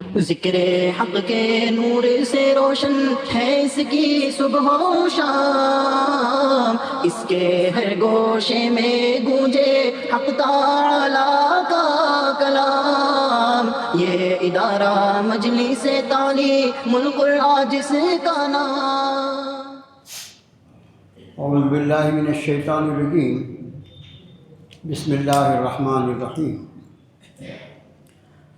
ज़िक्र हक़ के नूर से रोशन है इसकी सुबह व शाम, इसके हर गोशे में गूंजे हक़ ताला का कलाम। ये इदारा मजलिस तालीमुल कुरान जिसका नाम। औज़ु बिल्लाहि मिनश शैतानिर रजीम, बिस्मिल्लाहिर रहमानिर रहीम।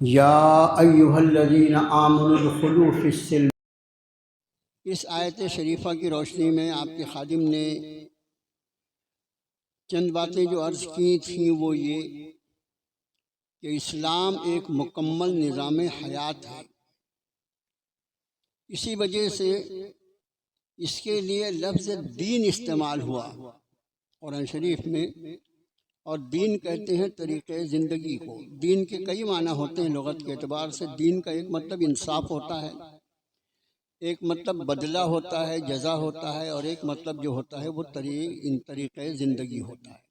या अय्युहल्लज़ीना आमनु दुखुलू फिस्सिल्म। इस आयत शरीफा की रोशनी में आपके खादिम ने चंद बातें जो अर्ज़ की थी वो ये कि इस्लाम एक मुकम्मल निज़ाम हयात है। इसी वजह से इसके लिए लफ्ज़ दीन इस्तेमाल हुआ कुरान शरीफ में। और दीन कहते हैं तरीक़े ज़िंदगी को। दीन के कई माना होते हैं लुग़त के एतबार से। दीन का एक मतलब इंसाफ होता है, एक मतलब बदला होता है, जज़ा होता है, और एक मतलब जो होता है वो तरीक़े ज़िंदगी होता है।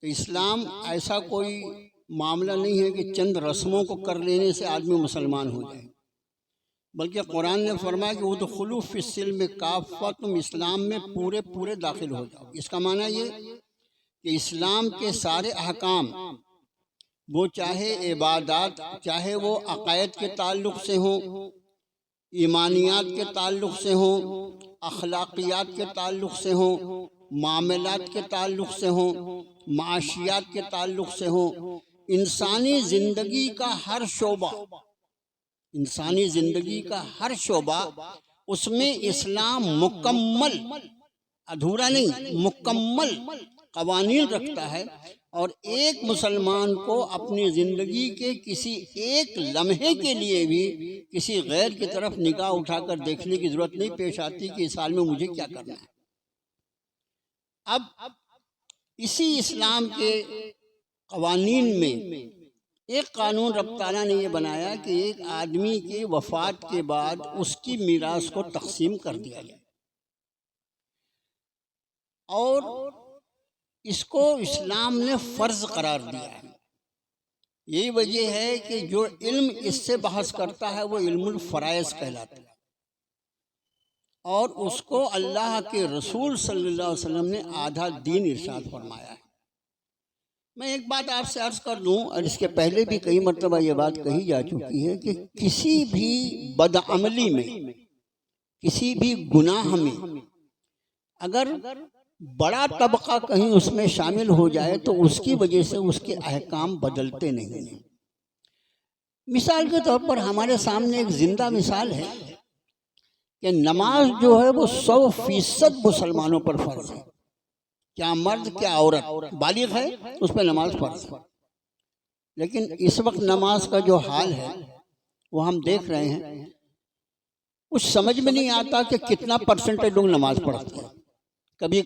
तो इस्लाम ऐसा कोई मामला नहीं है कि चंद रस्मों को कर लेने से आदमी मुसलमान हो जाए, बल्कि कुरान ने फरमाया कि उदखुलू फिस्सिल्म काफ़ा, तुम इस्लाम में पूरे पूरे दाखिल हो जाओ। इसका माना ये कि इस्लाम के सारे अहकाम, वो चाहे इबादत, चाहे वो अक़ायद के ताल्लुक़ से हों, ईमानियात के ताल्लुक़ से हों, अखलाक़ियात के ताल्लुक़ से हों, मामलात के ताल्लुक़ से हों, माशियात के ताल्लुक़ से हों, इंसानी ज़िंदगी का हर शोबा, इंसानी ज़िंदगी का हर शोबा, उसमें इस्लाम मुकम्मल, अधूरा नहीं, मुकम्मल क़वानीन रखता है। और एक मुसलमान को अपनी ज़िंदगी के किसी एक लम्हे के लिए भी किसी गैर की तरफ निगाह उठाकर देखने की ज़रूरत नहीं पेश आती कि इस हाल में मुझे क्या करना है। अब इसी इस्लाम के क़वानीन में एक कानून रब ताला ने ये बनाया कि एक आदमी के वफ़ात के बाद उसकी मीरास को तक़सीम कर दिया जाए। और इसको इस्लाम ने फ़र्ज़ करार दिया है। यही वजह है कि जो इल्म इससे बहस करता है वो इल्मुल फ़राइज़ कहलाता है, और उसको अल्लाह के रसूल सल्लल्लाहु अलैहि वसल्लम ने आधा दीन इरशाद फरमाया है। मैं एक बात आपसे अर्ज़ कर दूं, और इसके पहले भी कई मरतबा ये बात कही जा चुकी है कि किसी भी बदअमली में, किसी भी गुनाह में अगर बड़ा तबका कहीं उसमें शामिल हो जाए तो उसकी वजह से उसके अहकाम बदलते नहीं हैं। मिसाल के तौर पर हमारे सामने एक जिंदा मिसाल है कि नमाज जो है वो 100% मुसलमानों पर फर्ज है। क्या मर्द क्या औरत बालिग है उस पर नमाज फर्ज है। लेकिन इस वक्त नमाज का जो हाल है वो हम देख रहे हैं, कुछ समझ में नहीं आता कि कितना परसेंटेज लोग नमाज पढ़ते हैं। कभी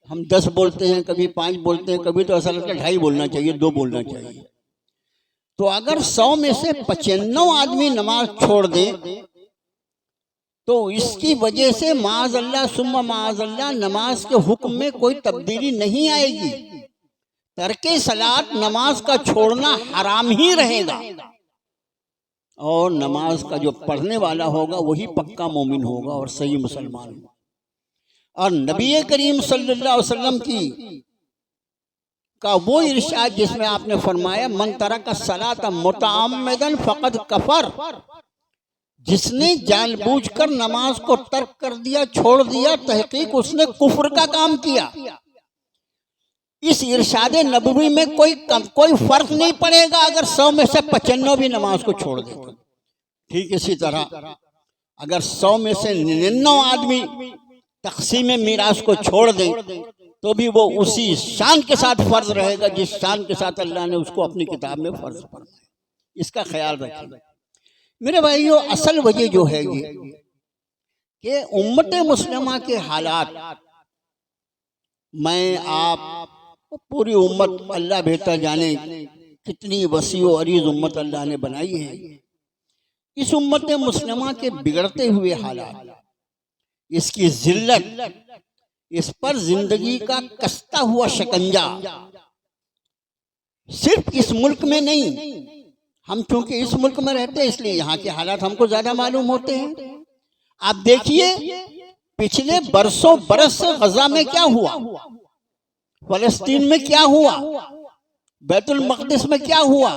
हम 10 बोलते हैं, कभी 5 बोलते हैं, कभी तो ऐसा लगता है 2.5 बोलना चाहिए, 2 बोलना चाहिए। तो अगर 100 में से 95 आदमी नमाज छोड़ दें तो इसकी वजह से माअज़ल्लाह सुम्मा माअज़ल्लाह नमाज के हुक्म में कोई तब्दीली नहीं आएगी। तर्के सलात, नमाज का छोड़ना हराम ही रहेगा, और नमाज का जो पढ़ने वाला होगा वही पक्का मोमिन होगा और सही मुसलमान होगा। और नबी करीम सल्लल्लाहु अलैहि वसल्लम की का वो इरशाद जिसमें आपने फरमाया मन तरका सलाता मुतअम्मिदन फ़क़द कफ़र, जिसने जानबूझकर नमाज को तर्क कर दिया, छोड़ दिया, तहकीक उसने कुफ्र का काम किया। इस इरशाद नबवी में कोई फर्क नहीं पड़ेगा अगर 100 में से 95 भी नमाज को छोड़ दे। ठीक इसी तरह अगर 100 में से 99 आदमी तक़सीम मीरास को छोड़ दें तो भी वो उसी शान के साथ फ़र्ज रहेगा जिस शान के साथ अल्लाह ने उसको अपनी किताब में फ़र्ज फरमाया। इसका ख्याल रखें मेरे भाइयों। असल वजह जो है ये कि उम्मत मुस्लिमा के हालात, मैं आप पूरी उम्मत अल्लाह बेहतर जाने कितनी वसी व अरीज़ उम्मत अल्लाह ने बनाई है। इस उम्मत मुस्लिमा के बिगड़ते हुए हालात, इसकी जिल्लत, इस पर जिंदगी का कसता हुआ शिकंजा सिर्फ इस मुल्क में नहीं, हम चूंकि इस मुल्क में रहते हैं इसलिए यहाँ के हालात हमको ज्यादा मालूम होते हैं। आप देखिए पिछले बरसों बरस से गजा में क्या हुआ, फलस्तीन में क्या हुआ, बैतुल मक़दिस में क्या हुआ,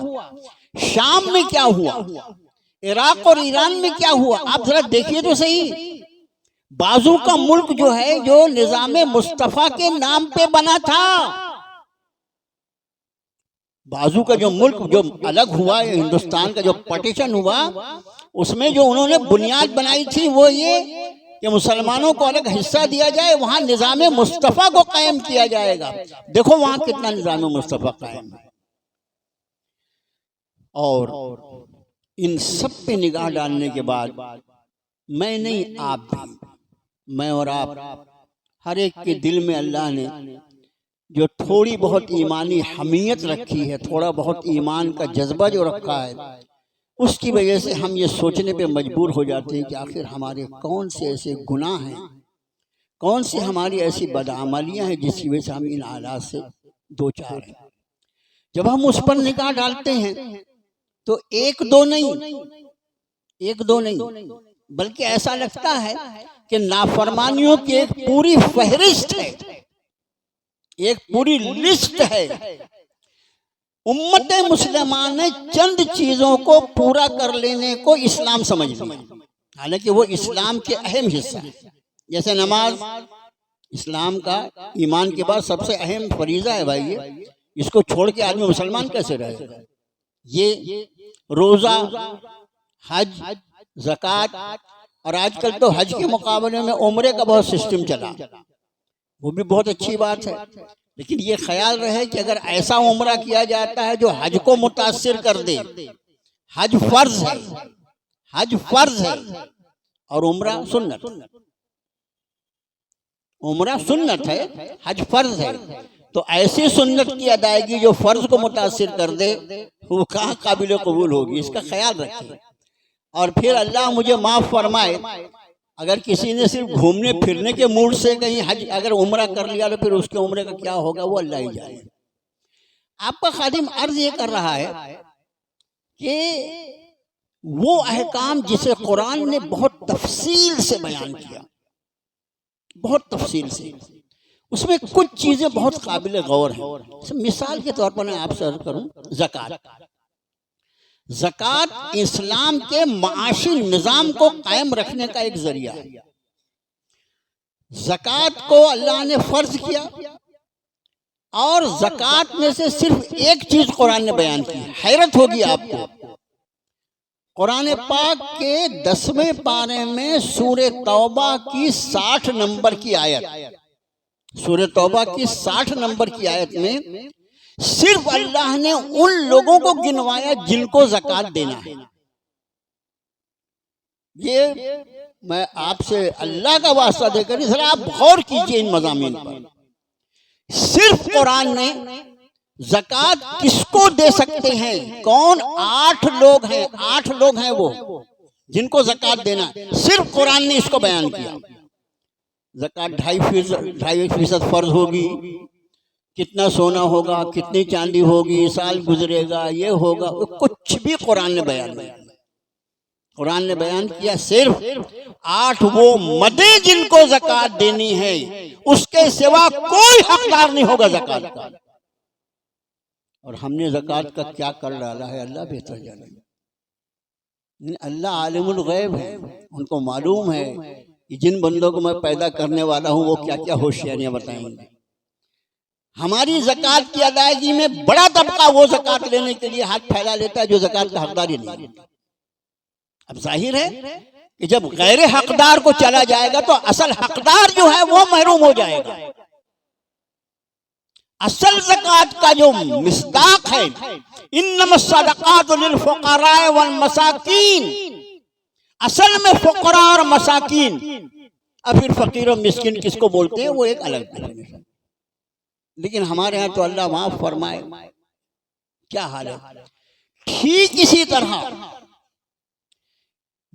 शाम में क्या हुआ, इराक और ईरान में क्या हुआ। आप जरा देखिए तो सही। बाजू का मुल्क जो है, जो निजामे मुस्तफा के नाम पे बना था, बाजू का जो मुल्क जो अलग हुआ, हिंदुस्तान का जो पार्टीशन हुआ, उसमें जो उन्होंने बुनियाद बनाई थी वो ये कि मुसलमानों को अलग हिस्सा दिया जाए, वहां निजामे मुस्तफा को कायम किया जाएगा। देखो वहां कितना निजामे मुस्तफा कायम है। और इन सब पे निगाह डालने के बाद मैं नहीं, आप भी, मैं और आप, हर एक के दिल में अल्लाह ने जो थोड़ी बहुत ईमानी हमीयत रखी है, थोड़ा बहुत ईमान का जज्बा जो रखा है, उसकी वजह से हम ये सोचने पे मजबूर हो जाते हैं कि आखिर हमारे कौन से ऐसे गुनाह हैं, कौन सी हमारी ऐसी बदअमलियां हैं जिसकी वजह से हम इन हालात से दो चार हैं। जब हम उस पर निगाह डालते हैं तो एक दो नहीं बल्कि ऐसा लगता है कि नाफरमानियों की एक पूरी फहरिस्त है, एक पूरी लिस्ट है। उम्मत मुसलमान ने चंद चीजों को पूरा कर लेने को इस्लाम समझ लिया, हालांकि वो इस्लाम के अहम हिस्सा है। जैसे नमाज इस्लाम का ईमान के बाद सबसे अहम फरीजा है भाई, ये इसको छोड़ के आदमी मुसलमान कैसे रहेगा। ये रोजा, हज, ज़कात, और आजकल तो हज के मुकाबले में उम्रे का बहुत सिस्टम चला, वो भी बहुत अच्छी बात है। लेकिन ये ख्याल रहे कि अगर ऐसा उम्रा किया जाता है जो हज को मुतासिर कर दे, हज फर्ज है, हज फर्ज है और उम्रा सुन्नत, उम्रा सुन्नत है, हज फर्ज है, तो ऐसी सुन्नत की अदायगी जो फर्ज को मुतासिर कर दे वो कहाँ काबिल कबूल होगी, इसका ख्याल रखिए। और फिर अल्लाह मुझे माफ फरमाए, अगर किसी ने सिर्फ घूमने फिरने के मूड से कहीं हज अगर उम्रा कर लिया तो फिर उसके उम्रे का क्या होगा वो अल्लाह ही जाने। आपका खादिम अर्ज ये कर रहा है कि वो अहकाम जिसे कुरान ने बहुत तफसील से बयान किया, बहुत तफसील से, उसमें कुछ चीजें बहुत काबिल गौर हैं। मिसाल के तौर पर मैं आपसे अर्ज करूं, ज़कात। ज़कात इस्लाम के माशी निज़ाम को कायम रखने का एक जरिया है। ज़कात को अल्लाह ने फर्ज किया और ज़कात में से सिर्फ एक चीज कुरान ने बयान की। हैरत होगी आपको, कुरान पाक के 10वें पारे में सूरे तौबा की 60 नंबर की आयत, सूरे तौबा की 60 नंबर की आयत में सिर्फ अल्लाह ने उन लोगों को गिनवाया जिनको ज़कात देना है। ये मैं आपसे अल्लाह का वास्ता देकर जरा आप गौर कीजिए इन मज़ामीन पर। सिर्फ कुरान ने ज़कात किसको दे सकते हैं, कौन 8 लोग हैं, 8 लोग हैं वो जिनको ज़कात देना, सिर्फ कुरान ने इसको बयान किया। ज़कात 2.5% फर्ज होगी, कितना सोना होगा, कितनी चांदी होगी, साल गुजरेगा, ये होगा, कुछ भी कुरान ने बयान नहीं किया। कुरान ने बयान किया सिर्फ 8 वो मदे जिनको ज़कात देनी है, उसके सिवा कोई हकदार नहीं होगा ज़कात का। और हमने ज़कात का क्या कर डाला है अल्लाह बेहतर जाने। अल्लाह आलिमुल गैब है, उनको मालूम है कि जिन बंदों को मैं पैदा करने वाला हूँ वो क्या क्या होशियारियां बताएंगे। हमारी ज़कात की अदायगी में बड़ा तबका वो ज़कात लेने के लिए हाथ फैला लेता है जो ज़कात का हकदार ही नहीं है। अब जाहिर है कि जब गैर हकदार को चला जाएगा तो असल हकदार जो है वो महरूम हो जाएगा। असल ज़कात का जो मिस्दाक है, इन्नमस सदक़ातु लिल फुक़राए वल मसाकीन, असल में फुक़रा और मसाकीन। अब फिर फकीर और मिस्किन किसको बोलते हैं वो एक अलग डेफिनेशन। लेकिन हमारे यहाँ तो अल्लाह माफ फरमाए क्या हाल है। ठीक इसी तरह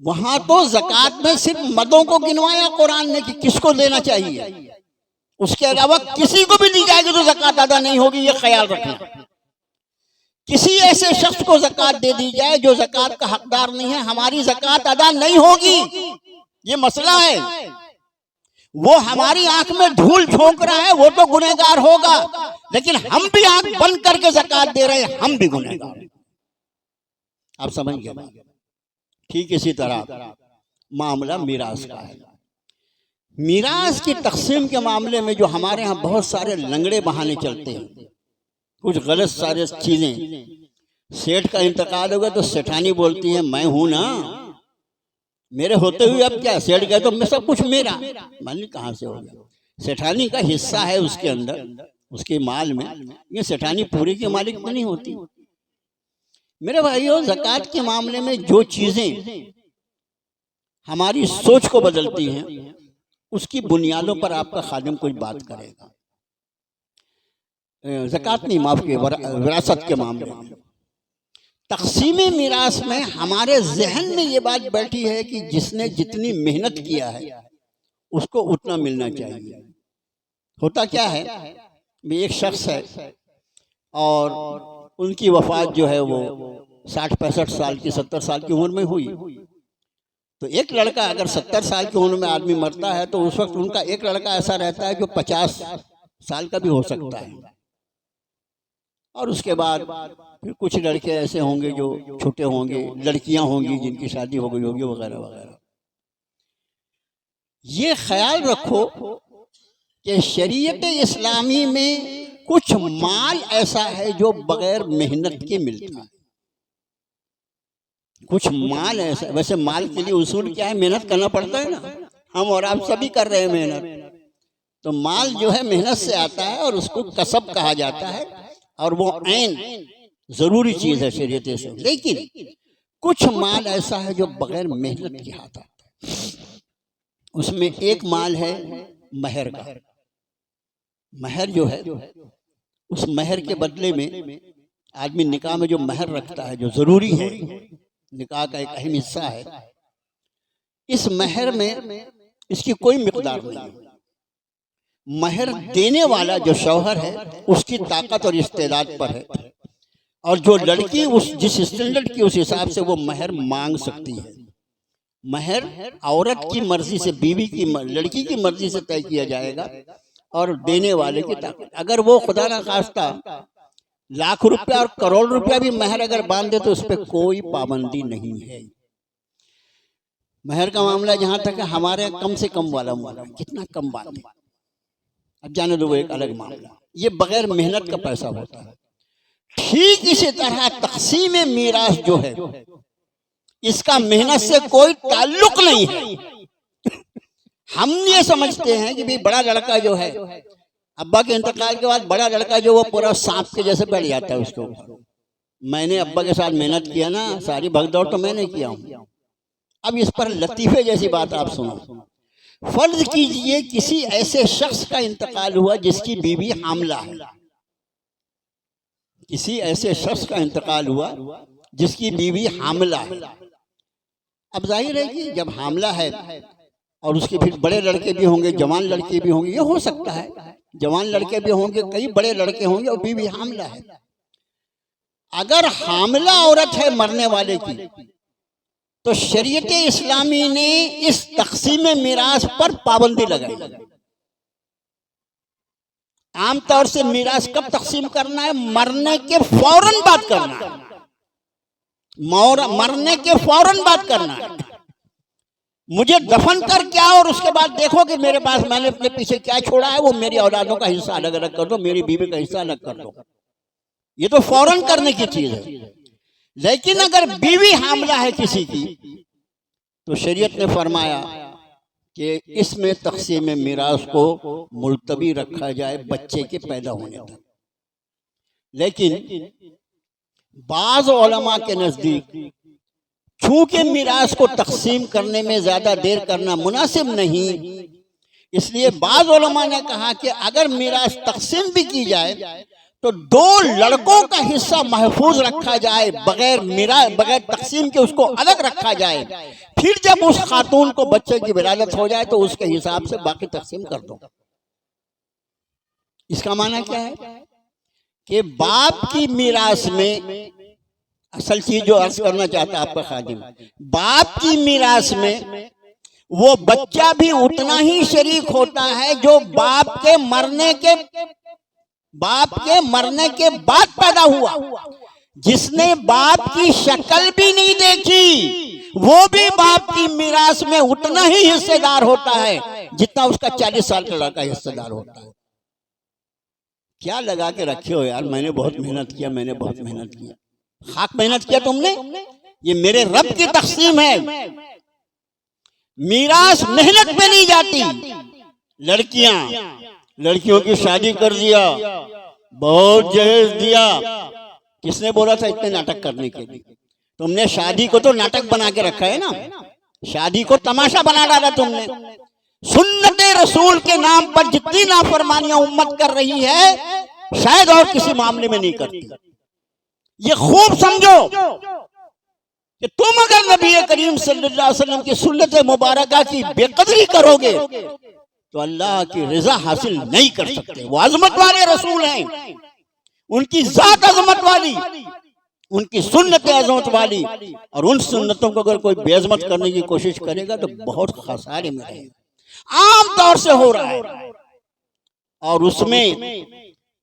वहां तो ज़कात में सिर्फ मदों को गिनवाया कुरान ने कि किसको देना चाहिए, उसके अलावा किसी को भी दी जाएगी तो ज़कात अदा नहीं होगी, ये ख्याल रखना। किसी ऐसे शख्स को ज़कात दे दी जाए जो ज़कात का हकदार नहीं है, हमारी ज़कात अदा नहीं होगी। ये मसला है। वो हमारी आंख में धूल झोंक रहा है, वो तो गुनहगार होगा, लेकिन हम भी आंख बंद करके ज़कात दे रहे हैं, हम भी गुनहगार हैं। आप समझ गए? ठीक इसी तरह मामला मीरास का है। मीरास की तकसीम के मामले में जो हमारे यहाँ बहुत सारे लंगड़े बहाने चलते हैं, कुछ गलत सारे चीजें। सेठ का इंतकाल होगा तो सेठानी बोलती है मैं हूं ना, मेरे होते हुए अब क्या, सेठ गए तो मैं सब कुछ मेरा। मानी कहाँ से हो गया? सेठानी का हिस्सा है उसके अंदर, उसके माल में। ये सेठानी पूरी की मालिक तो नहीं होती। मेरे भाइयों, ज़कात के मामले में जो चीजें हमारी सोच को बदलती हैं, उसकी बुनियादों पर आपका खादिम कुछ बात करेगा। ज़कात नहीं, माफ किए, विरासत के मामले में तक़सीम मीरास में हमारे जहन में ये बात बैठी है कि जिसने जितनी मेहनत किया है उसको उतना मिलना चाहिए। होता क्या है, एक शख्स है और उनकी वफात जो है वो 60-65 साल की, 70 साल की उम्र में हुई। तो एक लड़का अगर 70 साल की उम्र में आदमी मरता है तो उस वक्त उनका एक लड़का ऐसा रहता है जो 50 साल का भी हो सकता है, और उसके बाद फिर कुछ लड़के ऐसे होंगे जो छोटे होंगे, लड़कियां होंगी जिनकी शादी हो गई होगी, वगैरह वगैरह। ये ख्याल रखो कि शरीयत इस्लामी में कुछ माल ऐसा है जो बगैर मेहनत के मिलता है। कुछ माल ऐसा, वैसे माल के लिए उसूल क्या है, मेहनत करना पड़ता है ना, हम और आप सभी कर रहे हैं मेहनत। तो माल जो है मेहनत से आता है और उसको कसब कहा जाता है, और वो ऐन जरूरी चीज है शरीयत से। लेकिन कुछ माल ऐसा है जो बगैर मेहनत के हाथ आता है। उसमें एक माल है महर का। महर जो है, उस महर के बदले में आदमी निकाह में जो महर रखता है, जो जरूरी है, निकाह का एक अहम हिस्सा है, इस महर में इसकी कोई मिकदार नहीं है। महर देने वाला जो शौहर है उसकी ताकत और इस्तेदाद पर है, और जो लड़की उस जिस स्टैंडर्ड की उस हिसाब से वो महर मांग सकती है। महर औरत की मर्जी से, बीवी की, लड़की की मर्जी से तय किया जाएगा, और देने वाले की ताकत। अगर वो खुदा ना खास्ता लाख रुपया और करोड़ रुपया भी महर अगर बांध दे तो उस पर कोई पाबंदी नहीं है। महर का मामला जहां तक है, हमारे कम से कम वाला मामला, कितना कम बांधे, अब जाने दो, वो एक अलग मामला। ये बगैर मेहनत का पैसा होता है। ठीक इसी तरह तक़सीम मीरास जो है, इसका मेहनत से कोई ताल्लुक नहीं है। हम ये समझते हैं कि भाई बड़ा लड़का जो है, अब्बा के इंतकाल के बाद बड़ा लड़का जो वो पूरा सांप के जैसे बैठ जाता है उसके ऊपर। मैंने अब्बा के साथ मेहनत किया ना, सारी भगदौड़ तो मैंने किया हूं। अब इस पर लतीफे जैसी बात आप सुनो। फर्ज कीजिए किसी ऐसे शख्स का इंतकाल हुआ जिसकी बीवी हामला है। किसी ऐसे शख्स का इंतकाल हुआ जिसकी बीवी हामला है। अब जाहिर है कि जब हामला है और उसके फिर बड़े लड़के भी होंगे, जवान लड़के भी होंगे, ये हो सकता है जवान लड़के भी होंगे, कई बड़े लड़के होंगे, और बीवी हामला है। अगर हामला औरत है मरने वाले की, तो शरीयत इस्लामी ने इस तक़सीम मीरास पर पाबंदी लगाई। आमतौर से मीरास कब तक़सीम करना है? मरने के फौरन बाद करना है। मरने के फौरन बाद करना है। मुझे दफन कर क्या, और उसके बाद देखो कि मेरे पास मैंने अपने पीछे क्या छोड़ा है, वो मेरी औलादों का हिस्सा अलग अलग कर दो, मेरी बीवी का हिस्सा अलग कर दो। ये तो फौरन करने की चीज है। लेकिन अगर बीवी हामला है किसी की, तो शरीयत ने फरमाया कि इसमें तक़सीम मीरास को मुलतवी रखा जाए बच्चे के पैदा होने तक। लेकिन बाज़ उलमा के नजदीक चूंकि मीरास को तक़सीम करने में ज्यादा देर करना मुनासिब नहीं, इसलिए बाज़ उलमा ने कहा कि अगर मीरास तक़सीम भी की जाए तो दो लड़कों का हिस्सा महफूज रखा जाए, बगैर तक़सीम के उसको अलग रखा जाए। फिर जब उस खातून को बच्चे की विलादत हो जाए तो उसके हिसाब से बाकी तक़सीम कर दो। इसका माना क्या है कि बाप की मीरास में, असल चीज जो अर्ज करना चाहता है आपका खादिम, बाप की मीरास में वो बच्चा भी उतना ही शरीक होता है जो बाप के मरने के बाद पैदा हुआ। जिसने बाप की शक्ल भी नहीं देखी वो भी बाप की मीरास में उतना ही हिस्सेदार होता है जितना उसका 40 साल का लड़का हिस्सेदार होता है। क्या लगा के रखे हो यार, मैंने बहुत मेहनत किया, मैंने बहुत मेहनत किया। खाक मेहनत किया तुमने, ये मेरे रब की तकसीम है। मीरास मेहनत पे नहीं जाती। लड़कियों की शादी कर दिया, बहुत जहेज दिया। किसने बोला था इतने नाटक करने के लिए? तुमने शादी को तो नाटक बना के रखा है ना, शादी को तमाशा बना डाला तुमने। सुन्नते रसूल के नाम पर जितनी नाफरमानियां उम्मत कर रही है शायद और किसी मामले में नहीं करती। ये खूब समझो कि तुम अगर नबी करीम सल्लल्लाहु अलैहि वसल्लम की सुन्नत मुबारका की बेकदरी करोगे तो अल्लाह की रजा हासिल नहीं कर सकते। वो अजमत वाले रसूल हैं, उनकी जात अजमत वाली, उनकी सुन्नत अजमत वाली, और उन सुन्नतों को अगर कोई बेअजमत करने की कोशिश करेगा तो बहुत खसारे में रहेगा। आम तौर से हो रहा है। और उसमें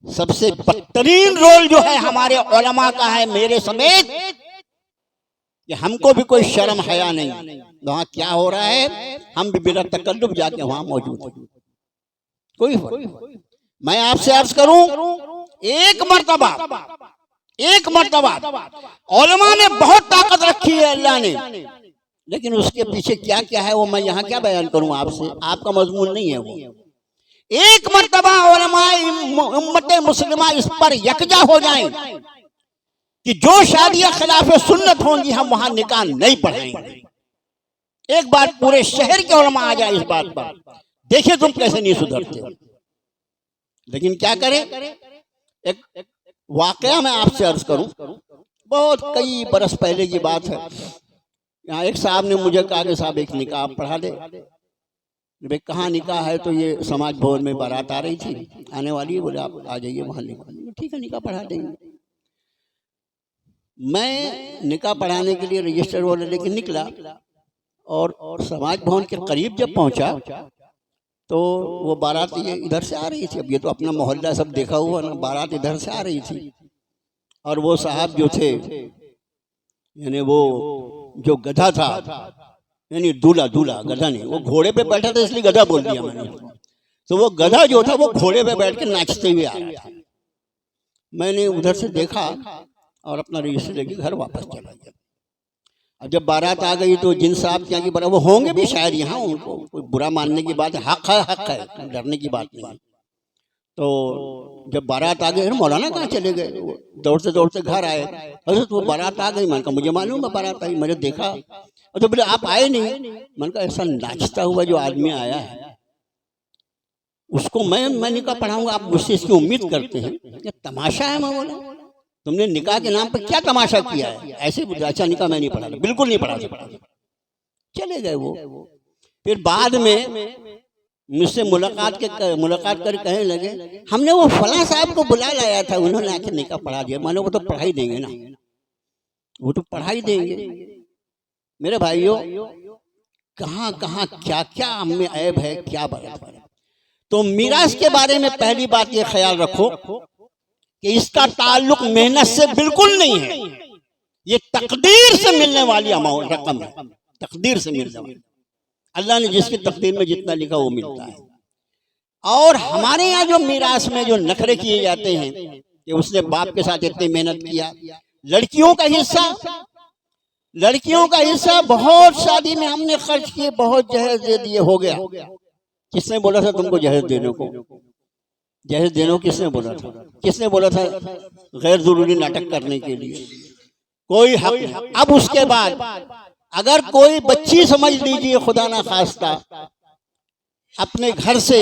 सबसे बदतरीन रोल जो है हमारे उलमा का है, मेरे समेत, कि हमको भी कोई शर्म हया नहीं। वहां क्या हो रहा है हम भी बिना तकल्लुफ जाके वहां मौजूद हैं। कोई मैं आपसे अर्ज करूं, एक मर्तबा उलमा ने बहुत ताकत रखी है अल्लाह ने, लेकिन उसके पीछे क्या क्या है वो मैं यहाँ क्या बयान करूं आपसे, आपका मजमून नहीं है वो। एक मर्तबा उलमा उम्मत मुस्लिमा इस पर यकजा हो जाएं कि जो शादियां खिलाफ सुन्नत होंगी हम वहां निकाह नहीं पढ़ाएंगे। एक बार पूरे शहर के उलमा आ जाए इस बात पर, देखिए तुम कैसे नहीं सुधरते हो। लेकिन क्या करें, एक वाकया मैं आपसे अर्ज करूं, बहुत कई बरस पहले की बात है। यहाँ एक साहब ने मुझे कहा कि साहब एक निकाह पढ़ा दे। भाई कहाँ निकाह है? तो ये समाज भवन में बारात आ रही थी, आने वाली है, बोले आप आ जाइए वहां निकाह। ठीक है, निकाह पढ़ा देंगे। मैं निकाह पढ़ाने के लिए रजिस्टर वाले लेके निकला और समाज भवन के करीब जब पहुंचा तो वो बारात ये इधर से आ रही थी। अब ये तो अपना मोहल्ला सब देखा हुआ ना, बारात इधर से आ रही थी। और वो साहब जो थे, यानी वो जो गधा था, यानी दूल्हा गधा नहीं, वो घोड़े पे बैठा था इसलिए गधा बोल दिया मैंने। तो वो गधा जो था वो घोड़े पे बैठ के नाचते हुए आ रहा था। मैंने उधर से देखा और अपना रजिस्टर लेके घर वापस चला गया। अब जब बारात आ गई तो जिन साहब के यहाँ की बारात, वो होंगे भी शायद यहाँ, उनको कोई बुरा मानने की बात है, हक है, डरने की बात नहीं है। तो जब बारात आ गई, मौलाना कहाँ चले गए? दौड़ते दौड़ते घर आए। अरे तो बारात आ गई। मैंने कहा मुझे मालूम है बारात आई, मैंने देखा। और तो बोले आप आए नहीं। मैंने कहा ऐसा नाचता हुआ जो आदमी आया है उसको मैं निकाह पढ़ाऊंगा, आप मुझसे इसकी उम्मीद करते हैं? ये तमाशा है। मैं बोला तुमने निकाह के नाम पर क्या तमाशा किया है? ऐसे अच्छा निकाह मैं नहीं पढ़ा, बिल्कुल नहीं पढ़ा सकता। चले गए वो। फिर बाद में मुझसे मुलाकात कर कहने लगे हमने वो फला साहब को बुला लाया था, उन्होंने आके निकाह पढ़ा दिया। मानो वो तो पढ़ाई देंगे ना, वो तो पढ़ाई देंगे। मेरे भाइयों, कहाँ कहाँ क्या क्या हम में ऐब है, क्या बात है। तो मीरास के बारे में पहली बात ये ख्याल रखो कि इसका ताल्लुक मेहनत से बिल्कुल नहीं है। ये तकदीर से मिलने वाली अमाउंट रकम है, तकदीर से मिलने वाली। अल्लाह ने जिसकी तकदीर में जितना लिखा वो मिलता है। और हमारे यहाँ जो मीरास में जो नखरे किए जाते हैं कि उसने बाप के साथ इतनी मेहनत किया, लड़कियों का हिस्सा बहुत शादी में हमने खर्च किए, बहुत जहेज दे दिए, हो गया। किसने बोला था तुमको जहेज देने को? जहेज देने को किसने बोला था? किसने बोला था गैर जरूरी नाटक करने के लिए? कोई हक नहीं। अब उसके बाद अगर कोई बच्ची समझ लीजिए खुदा ना खास्ता अपने घर से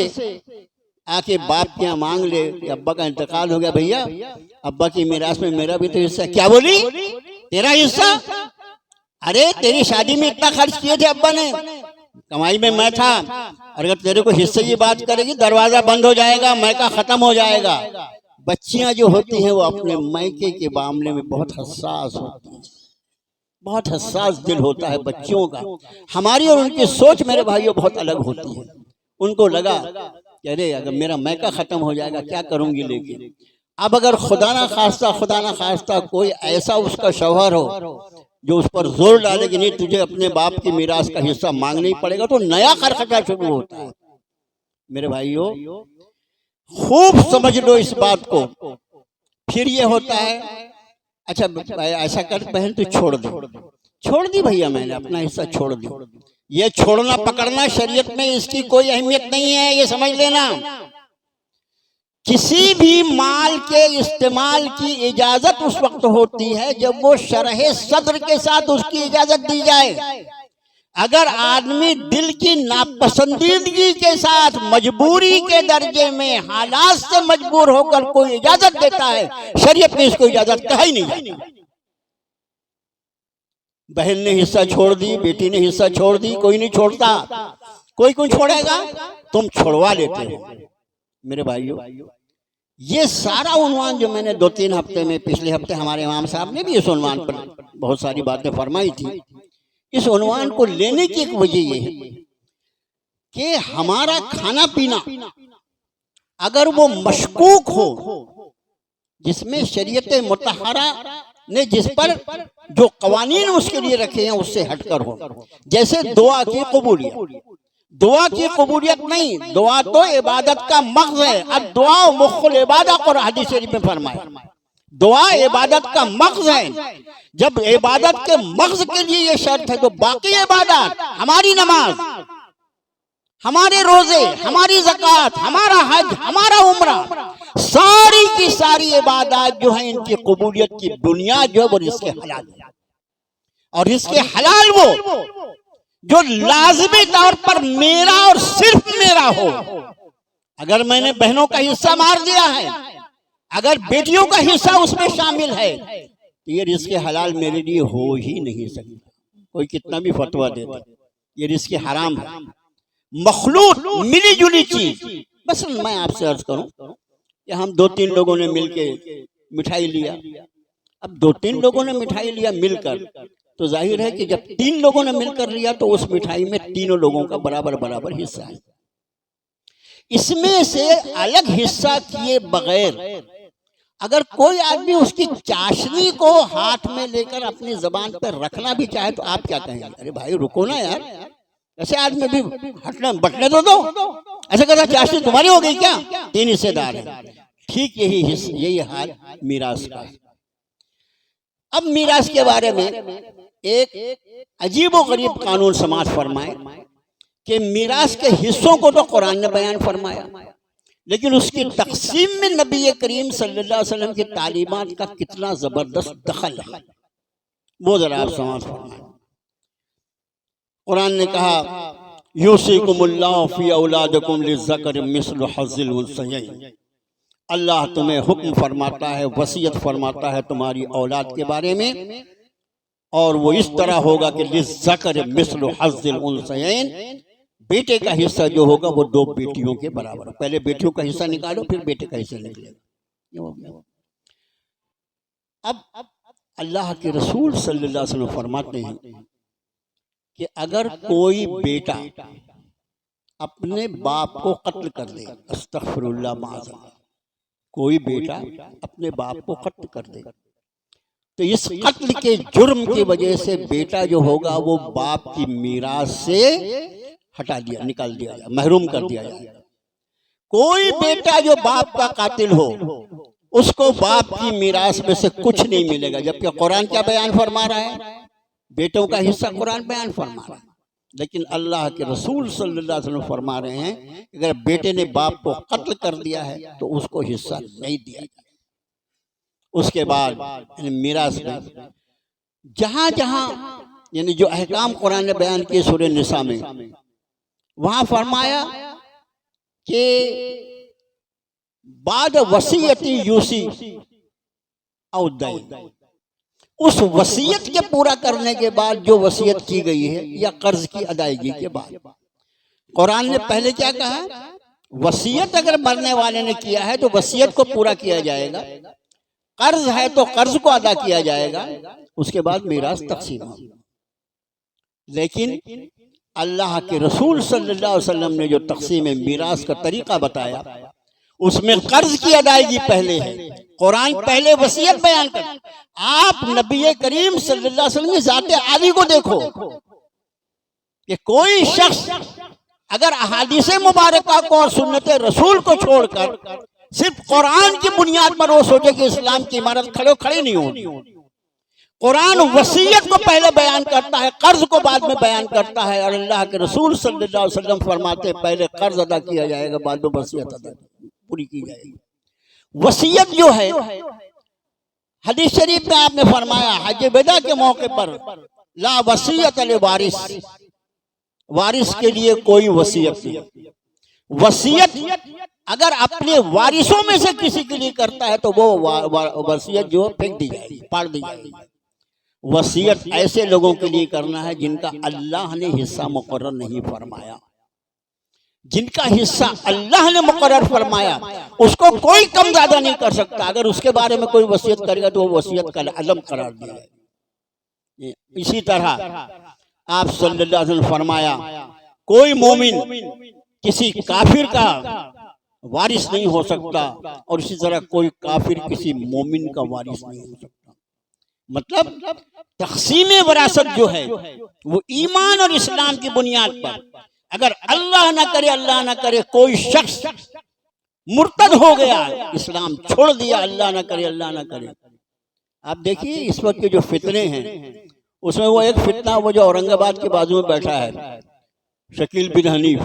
आके बाप के यहाँ मांग ले कि अब्बा का इंतकाल हो गया, भैया अब्बा की मीरास में मेरा भी तो हिस्सा। क्या बोली? तेरा हिस्सा? अरे तेरी शादी में इतना खर्च किए थे अब्बा ने, कमाई में मैं था, अगर तेरे को हिस्से की बात करेगी दरवाजा बंद हो जाएगा, मैका खत्म हो जाएगा। बच्चियां जो होती हैं वो अपने मायके के मामले में बहुत हसास होती हैं, बहुत हसास दिल होता है बच्चियों का। हमारी और उनकी सोच मेरे भाइयों बहुत अलग होती है। उनको लगा कि अरे अगर मेरा मायका खत्म हो जाएगा क्या करूंगी, लेकिन अब अगर खुदा ना खास्ता कोई ऐसा उसका शौहर हो जो उस पर जोर डाले कि नहीं तुझे अपने बाप की मीरास का हिस्सा मांगना ही पड़ेगा, तो नया खरखटा शुरू होता है। मेरे भाइयों खूब समझ लो इस बात को। फिर ये होता है, अच्छा ऐसा कर बहन तू छोड़ दी भैया, मैंने अपना हिस्सा छोड़ दी। ये छोड़ना पकड़ना शरीयत में इसकी कोई अहमियत नहीं है, ये समझ लेना। किसी भी माल के इस्तेमाल की इजाजत उस वक्त होती है जब वो शरह सद्र के साथ उसकी इजाजत दी जाए। अगर आदमी दिल की नापसंदीदगी के साथ मजबूरी के दर्जे में हालात से मजबूर होकर कोई इजाजत देता है, शरीयत में इसको इजाजत कहा ही नहीं। बहन ने हिस्सा छोड़ दी, बेटी ने हिस्सा छोड़ दी, कोई नहीं छोड़ता। कोई कौन छोड़ेगा? तुम छोड़वा लेते हो। मेरे भाइयों ये सारा उन्वान जो मैंने 2-3 हफ्ते में, पिछले हफ्ते हमारे इमाम साहब ने भी इस उन्वान पर बहुत सारी बातें फरमाई थी। इस उन्वान को लेने की एक वजह यह है कि हमारा खाना पीना अगर वो मशकूक हो, जिसमें शरीयत मुतहरा ने जिस पर जो कवानीन उसके लिए रखे हैं उससे हटकर हो, जैसे दुआ की कबूलियत। दुआ की कबूलियत नहीं, दुआ तो इबादत का मग़ज़ है। अब दुआ मुख्खुल इबादत और हदीस शरीफ में फरमाया दुआ इबादत का मग़ज़ है। जब इबादत के मग़ज़ के लिए ये शर्त है तो बाकी इबादत, हमारी नमाज, हमारे रोजे, हमारी ज़कात, हमारा हज, हमारा उम्रा, सारी की सारी इबादत जो है इनकी कबूलियत की बुनियाद जो है वो रिज़्क़े हलाल है। और रिज़्क़े हलाल वो जो लाज़िमी तौर पर मेरा और सिर्फ मेरा हो। अगर मैंने बहनों का हिस्सा मार दिया है, अगर बेटियों का हिस्सा उसमें शामिल है, तो ये रिज़्क़े हलाल मेरे लिए हो ही नहीं सकता। कोई कितना भी फतवा दे दे, ये रिज़्क़े हराम है। मखलूत मिली जुली चीज, बस मैं आपसे अर्ज करूं कि हम 2-3 लोगों ने मिलके मिठाई लिया। अब 2-3 लोगों ने मिठाई लिया मिलकर, तो जाहिर है कि जब 3 लोगों ने मिलकर लिया तो उस मिठाई में तीनों लोगों का बराबर बराबर हिस्सा है। इसमें से अलग हिस्सा किए बगैर अगर कोई आदमी उसकी चाशनी को हाथ में लेकर अपनी जबान पर रखना भी चाहे तो आप क्या कहेंगे? अरे भाई रुको ना यार, ऐसे आदमी भी हटना बटने तो दो। ऐसा कहता चाशनी तुम्हारी हो गई क्या? 3 हिस्सेदार हैं। ठीक यही हाल मीरास का है। अब मीरास के बारे में एक अजीबो गरीब कानून समाज फरमाए कि मीरास के हिस्सों को तो कुरान ने बयान फरमाया, लेकिन उसकी तकसीम में नबी करीम सल्लल्लाहु अलैहि वसल्लम की तालीमात का कितना जबरदस्त दखल है वो जरा आप समाज फरमाए। कुरान ने कहा यूसिकुमुल्लाहु फी औलादिकुम लिज़्ज़करि मिस्लु हज़्ज़िल उन्सयैन। अल्लाह तुम्हें हुक्म फरमाता है, वसीयत फरमाता है तुम्हारी औलाद के बारे में, और वो इस तरह होगा कि लिज़्ज़करि मिस्लु हज़्ज़िल उन्सयैन, बेटे का हिस्सा जो होगा वो 2 बेटियों के बराबर। पहले बेटियों का हिस्सा निकालो फिर बेटे का हिस्सा निकलेगा। अब अल्लाह के रसूल सल्लल्लाहु अलैहि वसल्लम फरमाते हैं कि अगर कोई बेटा अपने बाप को कत्ल कर दे, अस्तगफिरुल्लाह माज़अल्लाह, कोई बेटा अपने बाप को कत्ल कर दे, तो इस कत्ल के जुर्म की वजह से बेटा जो होगा वो बाप की मीरास से निकाल दिया जाए, महरूम कर दिया जाए। कोई बेटा जो बाप का कातिल हो उसको बाप की मीरास में से कुछ नहीं मिलेगा, जबकि कुरान क्या बयान फरमा रहा है? बेटों का हिस्सा कुरान बयान फरमा रहा है, लेकिन अल्लाह के रसूल सल्लल्लाहु अलैहि वसल्लम फरमा रहे हैं अगर बेटे ने बाप को कत्ल कर दिया है तो उसको हिस्सा नहीं दिया जाए। उसके बाद मीरास में जहां जहां यानी जो अहकाम कुरान ने बयान किए सूरह निसा में, वहां फरमाया कि बाद वसीयती यूसी औ दैन, उस वसीयत के पूरा करने के बाद जो वसीयत की गई है या कर्ज की अदायगी के बाद। कुरान ने पहले क्या कहा? वसीयत अगर मरने वाले ने किया है तो वसीयत को पूरा किया जाएगा, कर्ज है तो कर्ज को अदा किया जाएगा, उसके बाद मीरास तकसीम होगी। लेकिन अल्लाह के रसूल सल्लल्लाहु अलैहि वसल्लम ने जो तकसीम मीरास का तरीका बताया उसमें कर्ज की अदायगी पहले है, कुरान पहले वसीयत बयान कर। आप नबी करीम सल्लल्लाहु अलैहि वसल्लम की जाते आली को देखो कि कोई शख्स अगर अहादीस मुबारका को और सुन्नत रसूल को छोड़कर सिर्फ कुरान की बुनियाद पर वो सोचे कि इस्लाम की इमारत खड़ी नहीं होगी। कुरान वसीयत को पहले बयान करता है, कर्ज को बाद में बयान करता है, और अल्लाह के रसूल सल्लल्लाहु अलैहि वसल्लम फरमाते हैं पहले कर्ज अदा किया जाएगा, बाद में वसीयत अदा पूरी की जाएगी। वसीयत जो है हदीस शरीफ में आपने फरमाया हज विदा के मौके पर, ला वसीयत अल वारिस, वारिस के लिए कोई वसीयत नहीं। वसीयत अगर अपने वारिसों में से किसी के लिए करता है तो वो वसीयत जो फेंक दी जाएगी, पाड़ दी जाएगी। वसीयत ऐसे लोगों के लिए करना है जिनका अल्लाह ने हिस्सा मुकर्रर नहीं फरमाया। जिनका हिस्सा अल्लाह ने मुकर्रर फरमाया उसको कोई कम ज्यादा नहीं कर सकता। अगर उसके बारे में कोई वसीयत करेगा तो वो वसीयत का अलम करार दिया है। इसी तरह आप सल्लल्लाहु अलैहि वसल्लम फरमाया कोई मोमिन किसी काफिर का वारिस नहीं हो सकता, और इसी तरह कोई काफिर किसी मोमिन का वारिस नहीं हो सकता। मतलब तक़सीम वरासत जो है वो ईमान और इस्लाम की बुनियाद पर, अगर अल्लाह ना करे कोई शख्स मुर्तद हो गया, इस्लाम छोड़ दिया, अल्लाह ना करे। आप देखिए इस वक्त के जो फितने हैं उसमें वो एक फितना वो जो औरंगाबाद के बाजू में बैठा है शकील बिन हनीफ,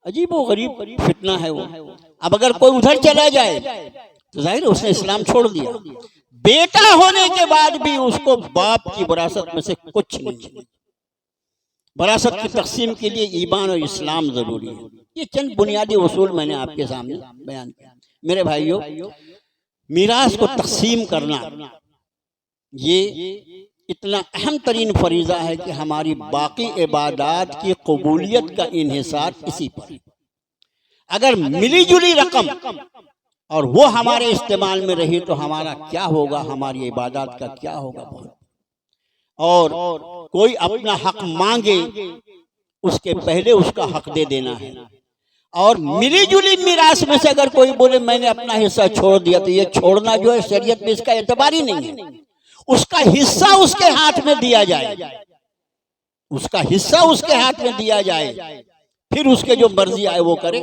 अजीब व गरीब फितना है वो। अब अगर कोई उधर चला जाए तो जाहिर उसने इस्लाम छोड़ दिया। बेटा होने के बाद भी उसको बाप की विरासत में से कुछ नहीं। विरासत की तकसीम के लिए ईमान और इस्लाम जरूरी है। ये चंद बुनियादी उसूल मैंने आपके सामने बयान किया। मेरे भाइयों, मीरास को तकसीम करना ये इतना अहम तरीन फरीज़ा है कि हमारी बाकी इबादात की कबूलियत का इन्हिसार इसी पर। अगर मिली जुली रकम और वो हमारे इस्तेमाल में रही तो हमारा क्या होगा, हमारी इबादत का क्या होगा। और कोई अपना हक मांगे उसके पहले उसका हक दे देना है। और मिली जुली मीरास में से अगर कोई बोले मैंने अपना हिस्सा छोड़ दिया तो ये छोड़ना जो है शरीयत में इसका एतबार ही नहीं है। उसका हिस्सा उसके हाथ में दिया जाए, उसका हिस्सा उसके हाथ में दिया जाए, फिर उसके जो मर्जी आए वो करे।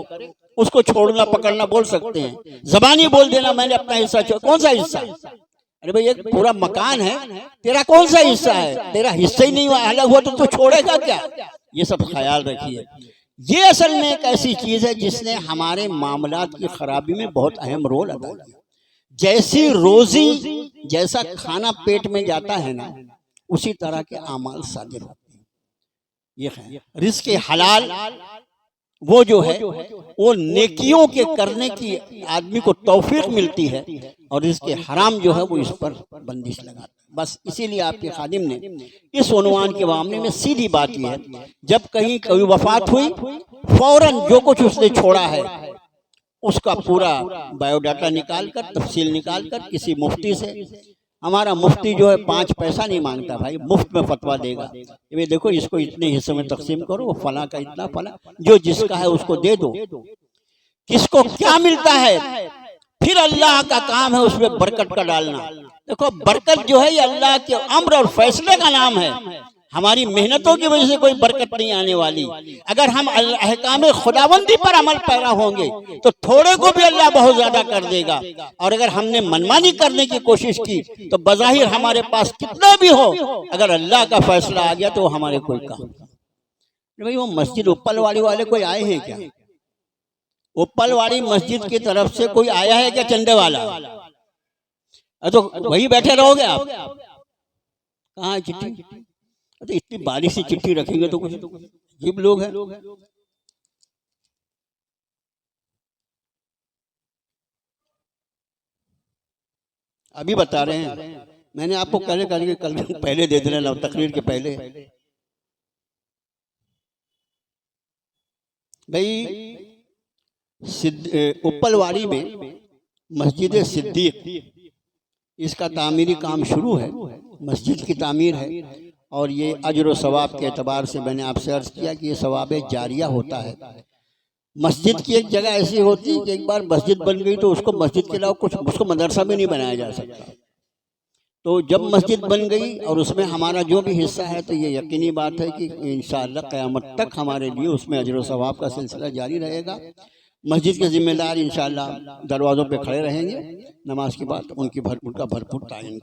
उसको छोड़ना पकड़ना बोल सकते हैं, जबानी बोल देना मैंने अपना हिस्सा छोड़। कौन सा हिस्सा? अरे भाई एक पूरा मकान है, तेरा कौन सा हिस्सा है? तेरा हिस्सा ही नहीं हुआ, अलग हुआ तो तू छोड़ेगा क्या? ये सब ख्याल रखिए। ये असल में एक ऐसी चीज है जिसने हमारे मामलात की खराबी में बहुत अहम रोल अदा किया। जैसी रोजी, जैसा खाना पेट में जाता है ना, उसी तरह के आमाल सादिर होते हैं। ये है रिज़्क़ हलाल, वो जो है वो नेकियों के करने की आदमी को तौफीक मिलती है, और रिज़्क़ हराम जो है वो इस पर बंदिश लगाता है। बस इसीलिए आपके खादिम ने इस उन्वान के मामले में सीधी बात यह है, जब कहीं कोई वफात हुई फौरन जो कुछ उसने छोड़ा है उसका पूरा बायोडाटा निकाल कर, तफसील निकाल कर किसी मुफ्ती से, हमारा मुफ्ती जो है 5 पैसा नहीं मांगता भाई, मुफ्त में फतवा देगा। ये देखो इसको इतने हिस्सों में तकसीम करो, वो फला का इतना, फला जो जिसका है उसको दे दो। किसको क्या मिलता है? फिर अल्लाह का काम है उसमें बरकत का डालना। देखो बरकत जो है ये अल्लाह के अम्र और फैसले का नाम है। हमारी मेहनतों की वजह से कोई बरकत नहीं आने वाली। अगर हम अहकाम खुदाबंदी पर अमल पैरा होंगे तो थोड़े को भी अल्लाह बहुत ज्यादा कर देगा, और अगर हमने मनमानी करने की कोशिश की तो बज़ाहिर हमारे पास कितना भी हो, अगर अल्लाह का फैसला आ गया तो वो हमारे कोई काम। भाई वो मस्जिद उप्पलवाड़ी वाले कोई आए हैं क्या? उप्पलवाड़ी मस्जिद की तरफ से कोई आया है क्या चंदे वाला? तो वही बैठे रहोगे आप? कहाँ है चिट्ठी? तो इतनी बारीक सी चिट्ठी रखेंगे तो कुछ अजीब लोग हैं। अभी बता रहे हैं, मैंने आपको कल पहले दे देना, तकरीर के पहले। भाई उपलवाड़ी में मस्जिद सिद्दीक, इसका तामीरी काम शुरू है, मस्जिद की तामीर है। और ये अजर व सवाब के एतबार से मैंने आपसे अर्ज़ किया कि ये सवाब जारिया होता है। मस्जिद की एक जगह ऐसी होती है कि एक बार मस्जिद बन गई तो उसको मस्जिद के अलावा कुछ उसको मदरसा भी नहीं बनाया जा सकता। तो जब मस्जिद बन गई और उसमें हमारा जो भी हिस्सा है, तो ये यकीनी बात है कि इंशाअल्लाह क़यामत तक हमारे लिए उसमें अजर व सवाब का सिलसिला जारी रहेगा। मस्जिद के ज़िम्मेदार इंशाअल्लाह दरवाज़ों पे खड़े रहेंगे, नमाज के बाद उनका भरपूर तायन